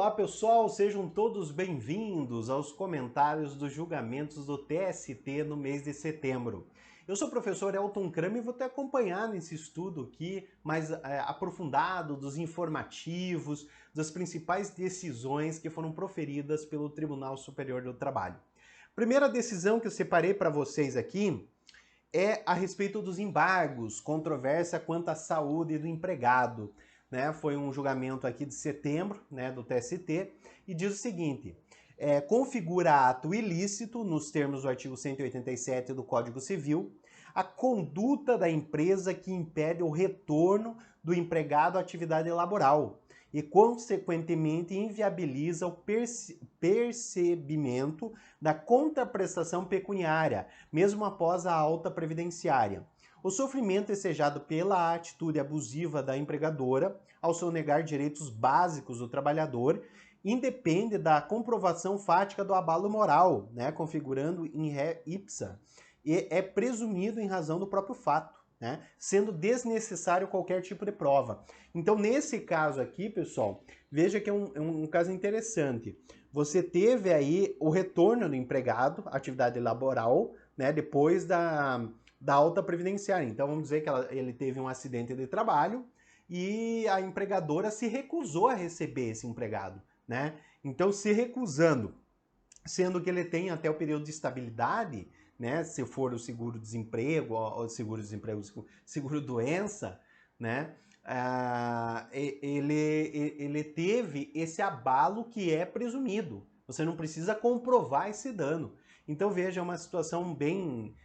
Olá pessoal, sejam todos bem-vindos aos comentários dos julgamentos do TST no mês de setembro. Eu sou o professor Elton Kramer e vou te acompanhar nesse estudo aqui mais aprofundado dos informativos, das principais decisões que foram proferidas pelo Tribunal Superior do Trabalho. Primeira decisão que eu separei para vocês aqui é a respeito dos embargos, controvérsia quanto à saúde do empregado. Foi um julgamento aqui de setembro, do TST, e diz o seguinte: configura ato ilícito, nos termos do artigo 187 do Código Civil, a conduta da empresa que impede o retorno do empregado à atividade laboral e, consequentemente, inviabiliza o percebimento da contraprestação pecuniária, mesmo após a alta previdenciária. O sofrimento ensejado pela atitude abusiva da empregadora ao sonegar direitos básicos do trabalhador independe da comprovação fática do abalo moral, configurando in re ipsa, e é presumido em razão do próprio fato, sendo desnecessário qualquer tipo de prova. Então, nesse caso aqui, pessoal, veja que é um caso interessante. Você teve aí o retorno do empregado à atividade laboral, depois da alta previdenciária. Então, vamos dizer que ele teve um acidente de trabalho e a empregadora se recusou a receber esse empregado, Então, se recusando, sendo que ele tem até o período de estabilidade, se for o seguro-desemprego, ou seguro-desemprego, seguro-doença, ele teve esse abalo que é presumido. Você não precisa comprovar esse dano. Então, veja, é uma situação bem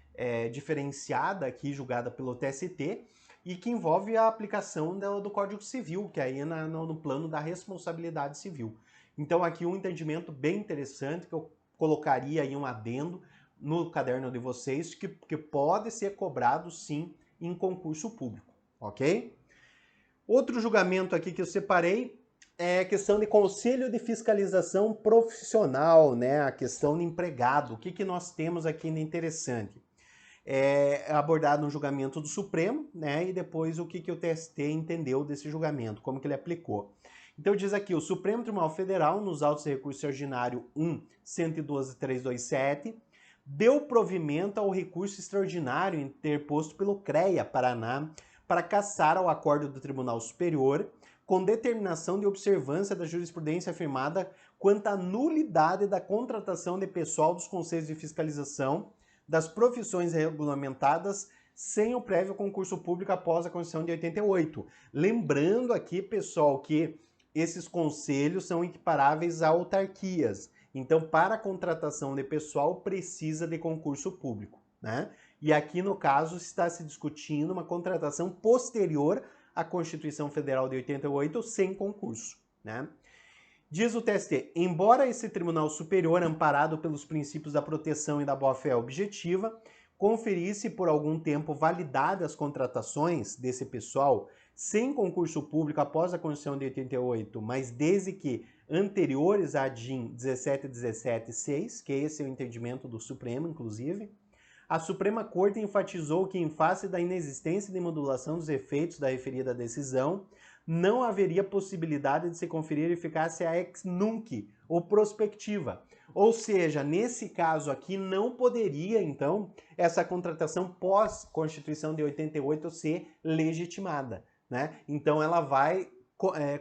diferenciada aqui, julgada pelo TST, e que envolve a aplicação do Código Civil, que aí é no plano da responsabilidade civil. Então, aqui um entendimento bem interessante, que eu colocaria aí um adendo no caderno de vocês, que pode ser cobrado, sim, em concurso público, ok? Outro julgamento aqui que eu separei é a questão de conselho de fiscalização profissional, a questão de empregado. O que nós temos aqui de interessante? É abordado no julgamento do Supremo, e depois o que o TST entendeu desse julgamento, como que ele aplicou. Então diz aqui, o Supremo Tribunal Federal, nos autos de recurso ordinário 1.112.327, deu provimento ao recurso extraordinário interposto pelo CREA Paraná para cassar ao acordo do Tribunal Superior com determinação de observância da jurisprudência afirmada quanto à nulidade da contratação de pessoal dos conselhos de fiscalização das profissões regulamentadas sem o prévio concurso público após a Constituição de 88. Lembrando aqui, pessoal, que esses conselhos são equiparáveis a autarquias. Então, para a contratação de pessoal, precisa de concurso público, E aqui, no caso, está se discutindo uma contratação posterior à Constituição Federal de 88 sem concurso, Diz o TST, embora esse Tribunal Superior, amparado pelos princípios da proteção e da boa-fé objetiva, conferisse por algum tempo validade às contratações desse pessoal sem concurso público após a Constituição de 88, mas desde que anteriores à DIN 1717-6, que esse é o entendimento do Supremo, inclusive, a Suprema Corte enfatizou que, em face da inexistência de modulação dos efeitos da referida decisão, não haveria possibilidade de se conferir eficácia ex nunc, ou prospectiva. Ou seja, nesse caso aqui, não poderia, então, essa contratação pós-Constituição de 88 ser legitimada, Então, ela vai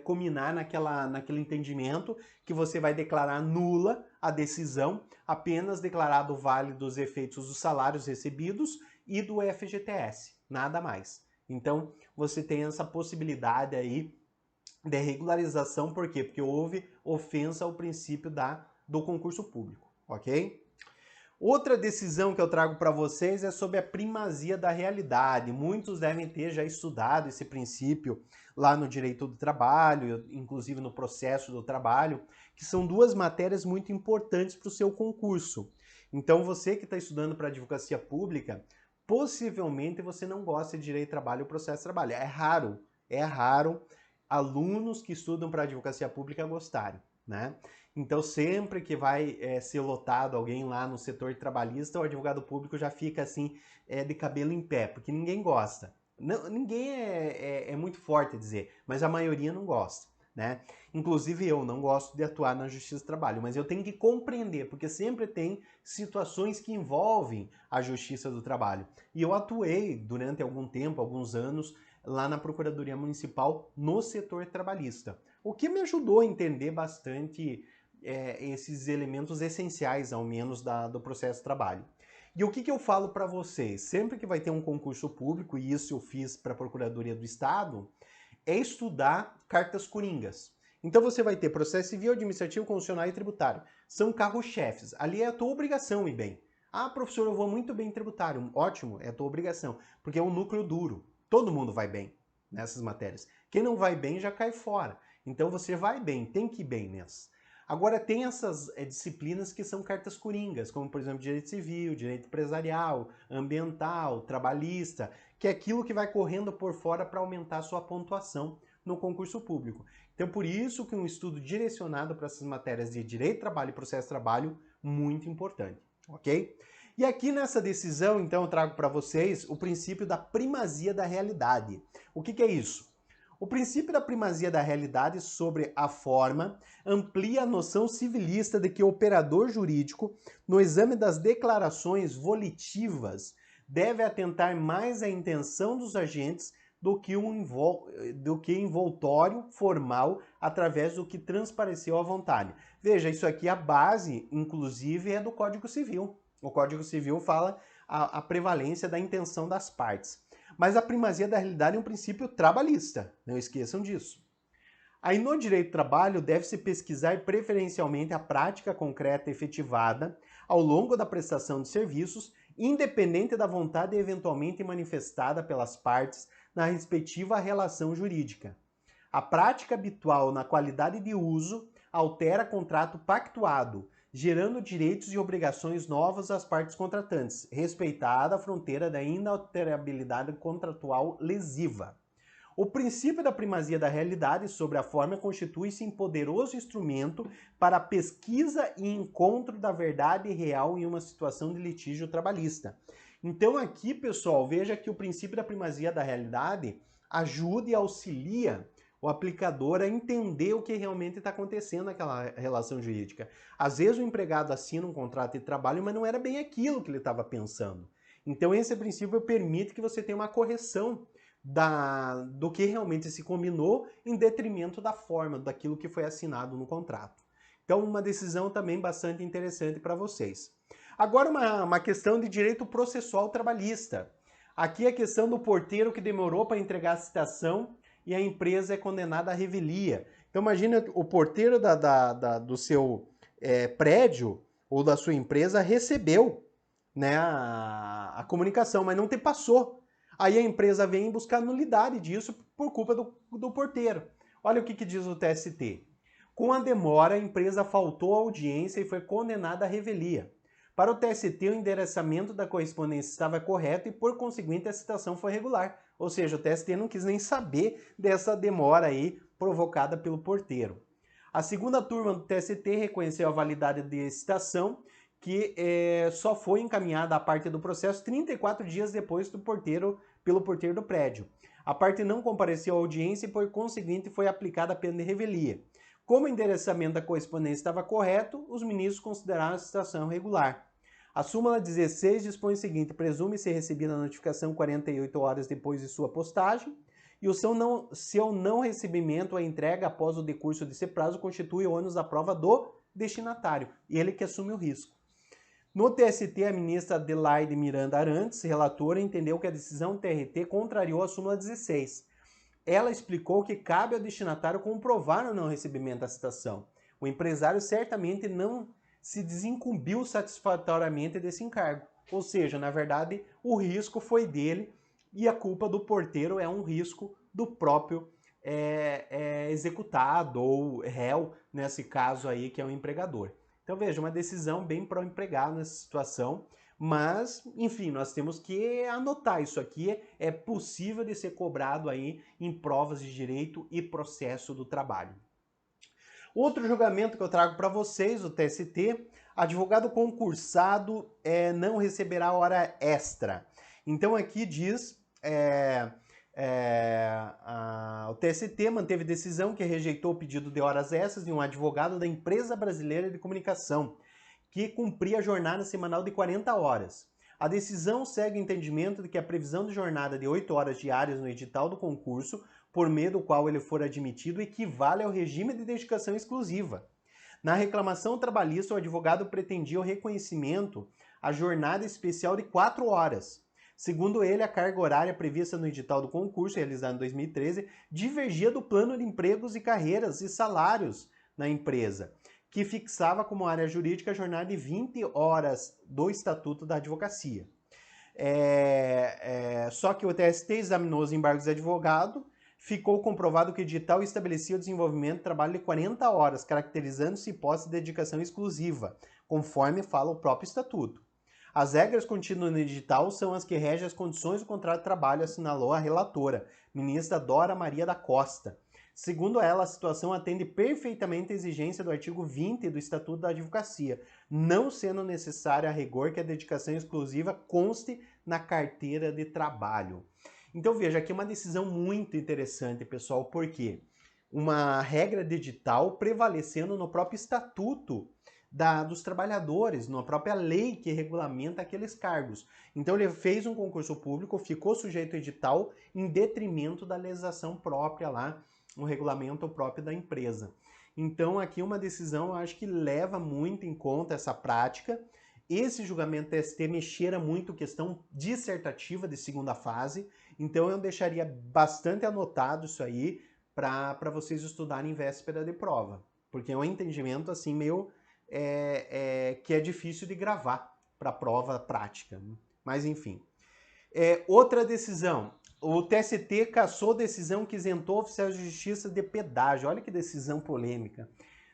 culminar naquele entendimento que você vai declarar nula a decisão, apenas declarado válidos os efeitos dos salários recebidos e do FGTS, nada mais. Então, você tem essa possibilidade aí de regularização, por quê? Porque houve ofensa ao princípio do concurso público, ok? Outra decisão que eu trago para vocês é sobre a primazia da realidade. Muitos devem ter já estudado esse princípio lá no direito do trabalho, inclusive no processo do trabalho, que são duas matérias muito importantes para o seu concurso. Então, você que está estudando para advocacia pública, possivelmente você não gosta de direito do trabalho ou processo de trabalho. É raro alunos que estudam para advocacia pública gostarem, Então, sempre que vai ser lotado alguém lá no setor trabalhista, o advogado público já fica assim, de cabelo em pé, porque ninguém gosta. Não, ninguém é muito forte a dizer, mas a maioria não gosta, né? Inclusive eu não gosto de atuar na Justiça do Trabalho, mas eu tenho que compreender, porque sempre tem situações que envolvem a Justiça do Trabalho. E eu atuei durante algum tempo, alguns anos, lá na Procuradoria Municipal no setor trabalhista, o que me ajudou a entender bastante esses elementos essenciais, ao menos, do processo de trabalho. E o que eu falo para vocês? Sempre que vai ter um concurso público, e isso eu fiz para a Procuradoria do Estado, é estudar cartas coringas. Então você vai ter processo civil, administrativo, constitucional e tributário. São carros-chefes. Ali é a tua obrigação ir bem. Ah, professor, eu vou muito bem em tributário. Ótimo, é a tua obrigação, porque é um núcleo duro. Todo mundo vai bem nessas matérias. Quem não vai bem já cai fora. Então você vai bem, tem que ir bem nessas. Agora tem essas disciplinas que são cartas coringas, como por exemplo direito civil, direito empresarial, ambiental, trabalhista, que é aquilo que vai correndo por fora para aumentar a sua pontuação no concurso público. Então por isso que um estudo direcionado para essas matérias de direito, trabalho e processo de trabalho, muito importante, ok? E aqui nessa decisão, então, eu trago para vocês o princípio da primazia da realidade. O que é isso? O princípio da primazia da realidade sobre a forma amplia a noção civilista de que o operador jurídico, no exame das declarações volitivas, deve atentar mais à intenção dos agentes do que envoltório formal através do que transpareceu à vontade. Veja, isso aqui, a base, inclusive, é do Código Civil. O Código Civil fala a prevalência da intenção das partes. Mas a primazia da realidade é um princípio trabalhista, não esqueçam disso. Aí no direito do trabalho deve-se pesquisar preferencialmente a prática concreta efetivada ao longo da prestação de serviços, independente da vontade eventualmente manifestada pelas partes na respectiva relação jurídica. A prática habitual na qualidade de uso altera contrato pactuado, gerando direitos e obrigações novas às partes contratantes, respeitada a fronteira da inalterabilidade contratual lesiva. O princípio da primazia da realidade sobre a forma constitui-se em poderoso instrumento para a pesquisa e encontro da verdade real em uma situação de litígio trabalhista. Então aqui, pessoal, veja que o princípio da primazia da realidade ajuda e auxilia o aplicador a entender o que realmente está acontecendo naquela relação jurídica. Às vezes o empregado assina um contrato de trabalho, mas não era bem aquilo que ele estava pensando. Então esse princípio permite que você tenha uma correção do que realmente se combinou em detrimento da forma, daquilo que foi assinado no contrato. Então uma decisão também bastante interessante para vocês. Agora uma questão de direito processual trabalhista. Aqui a questão do porteiro que demorou para entregar a citação e a empresa é condenada à revelia. Então imagina o porteiro do seu prédio ou da sua empresa recebeu, né, a comunicação, mas não te passou. Aí a empresa vem buscar nulidade disso por culpa do porteiro. Olha o que diz o TST. Com a demora, a empresa faltou à audiência e foi condenada à revelia. Para o TST, o endereçamento da correspondência estava correto e, por conseguinte, a citação foi regular. Ou seja, o TST não quis nem saber dessa demora aí provocada pelo porteiro. A segunda turma do TST reconheceu a validade de citação, que só foi encaminhada à parte do processo 34 dias depois pelo porteiro do prédio. A parte não compareceu à audiência e, por conseguinte, foi aplicada a pena de revelia. Como o endereçamento da correspondência estava correto, os ministros consideraram a citação regular. A súmula 16 dispõe o seguinte: presume-se recebida a notificação 48 horas depois de sua postagem, e o seu não recebimento ou entrega após o decurso desse prazo constitui o ônus da prova do destinatário, e ele que assume o risco. No TST, a ministra Adelaide Miranda Arantes, relatora, entendeu que a decisão do TRT contrariou a súmula 16. Ela explicou que cabe ao destinatário comprovar o não recebimento da citação. O empresário certamente não se desincumbiu satisfatoriamente desse encargo. Ou seja, na verdade, o risco foi dele e a culpa do porteiro é um risco do próprio executado ou réu, nesse caso aí, que é o empregador. Então veja, uma decisão bem para o empregado nessa situação, mas, enfim, nós temos que anotar isso aqui, é possível de ser cobrado aí em provas de direito e processo do trabalho. Outro julgamento que eu trago para vocês, o TST, advogado concursado não receberá hora extra. Então aqui diz O TST manteve decisão que rejeitou o pedido de horas extras de um advogado da Empresa Brasileira de Comunicação, que cumpria a jornada semanal de 40 horas. A decisão segue o entendimento de que a previsão de jornada de 8 horas diárias no edital do concurso, por meio do qual ele for admitido, equivale ao regime de dedicação exclusiva. Na reclamação trabalhista, o advogado pretendia o reconhecimento à jornada especial de 4 horas. Segundo ele, a carga horária prevista no edital do concurso, realizado em 2013, divergia do plano de empregos e carreiras e salários na empresa, que fixava como área jurídica a jornada de 20 horas do Estatuto da Advocacia. Só que o TST examinou os embargos do advogado, ficou comprovado que o edital estabelecia o desenvolvimento de trabalho de 40 horas, caracterizando-se hipótese de dedicação exclusiva, conforme fala o próprio Estatuto. As regras contidas no edital são as que regem as condições do contrato de trabalho, assinalou a relatora, ministra Dora Maria da Costa. Segundo ela, a situação atende perfeitamente à exigência do artigo 20 do Estatuto da Advocacia, não sendo necessário a rigor que a dedicação exclusiva conste na carteira de trabalho. Então veja, aqui uma decisão muito interessante, pessoal, porque uma regra de edital prevalecendo no próprio Estatuto dos trabalhadores, na própria lei que regulamenta aqueles cargos. Então ele fez um concurso público, ficou sujeito a edital em detrimento da legislação própria lá, no regulamento próprio da empresa. Então aqui uma decisão, eu acho que leva muito em conta essa prática. Esse julgamento TST mexera muito questão dissertativa de segunda fase, então eu deixaria bastante anotado isso aí para vocês estudarem em véspera de prova, porque é um entendimento assim meio que é difícil de gravar para prova prática, né? Mas enfim. Outra decisão, o TST cassou decisão que isentou oficiais de justiça de pedágio. Olha que decisão polêmica.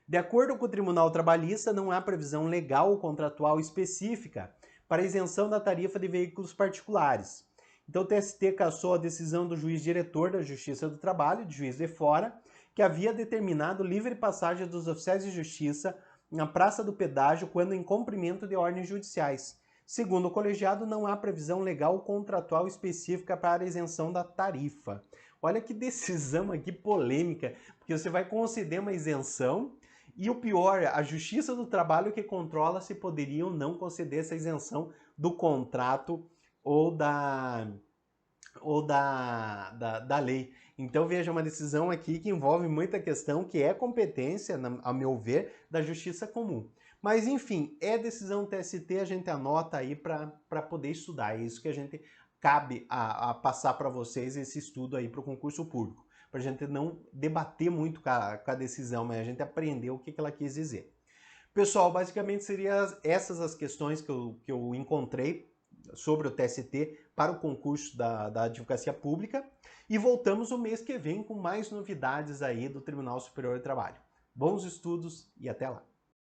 De acordo com o Tribunal Trabalhista, não há previsão legal ou contratual específica para isenção da tarifa de veículos particulares. Então o TST cassou a decisão do juiz diretor da Justiça do Trabalho, de Juiz de Fora, que havia determinado livre passagem dos oficiais de justiça na Praça do Pedágio quando em cumprimento de ordens judiciais. Segundo o colegiado, não há previsão legal ou contratual específica para a isenção da tarifa. Olha que decisão aqui polêmica, porque você vai conceder uma isenção e o pior, a Justiça do Trabalho que controla se poderia ou não conceder essa isenção do contrato ou da lei. Então veja, uma decisão aqui que envolve muita questão que é competência, a meu ver, da justiça comum. Mas enfim, é decisão TST, a gente anota aí para poder estudar. É isso que a gente cabe a passar para vocês, esse estudo aí para o concurso público. Para a gente não debater muito com a decisão, mas a gente aprender o que ela quis dizer. Pessoal, basicamente seriam essas as questões que eu encontrei sobre o TST para o concurso da Advocacia Pública e voltamos o mês que vem com mais novidades aí do Tribunal Superior do Trabalho. Bons estudos e até lá!